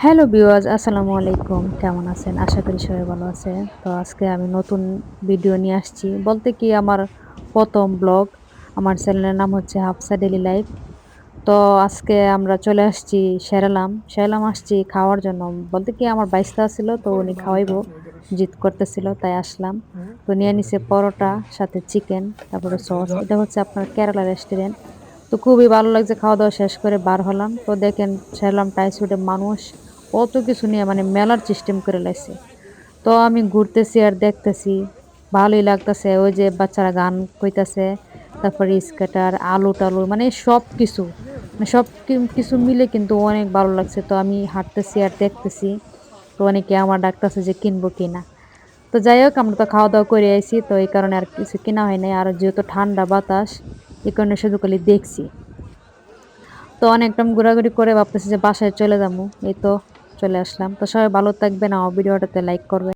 Hello viewers, আসসালামু আলাইকুম। কেমন আছেন? আশা করি সবাই ভালো আছে। তো আজকে আমি নতুন ভিডিও নিয়ে আসছি। বলতে কি আমার ১ম ব্লগ। আমার চ্যানেলের নাম হচ্ছে হাফসা ডেইলি লাইফ। তো আজকে আমরা চলে আসছি শেরালাম। শেরালাম আসছি খাওয়ার জন্য। বলতে কি আমার বাইস্তা ছিল তো উনি খাওয়াইবো। জিদ করতেছিল তাই আসলাম। তো নিয়ে নিছে পরোটা সাথে চিকেন, তারপরে সস। এটা হচ্ছে আপনার কেরালা রেস্টুরেন্ট। তো খুবই ভালো লাগছে খাওয়া-দাওয়া শেষ করে বার হলাম। তো দেখেন শেরলাম টাইস রোডে মানুষ কত কিছু নিয়ে মানে মেলার সিস্টেম করে লাইছে। তো আমি ঘুরতেছি আর দেখতেছি। ভালোই লাগতেছে। ওই যে বাচ্চারা গান কইতাছে। তারপরে স্কেটার, আলু-টালু মানে সবকিছু। মানে কিছু মিলে কিন্তু অনেক ভালো লাগছে। তো আমি হাঁটতেছি আর দেখতেছি। তো অনেকে আমার ডাকতেছে যে কিনবো কিনা। তো যাই হোক আমরা তো খাওয়া-দাওয়া করে আইছি। তো এই কারণে আর কিছু কেনা হয় নাই। আর যেহেতু ঠান্ডা বাতাস, এই কারণে শুধু খালি দেখছি। তো অনেকটা ঘোরাঘুরি করে ভাবতেছি যে বাসায় চলে যাবো। এই তো চলে আসলাম। তো সবাই ভালো থাকবেন। আমার ভিডিওটাতে লাইক করবেন।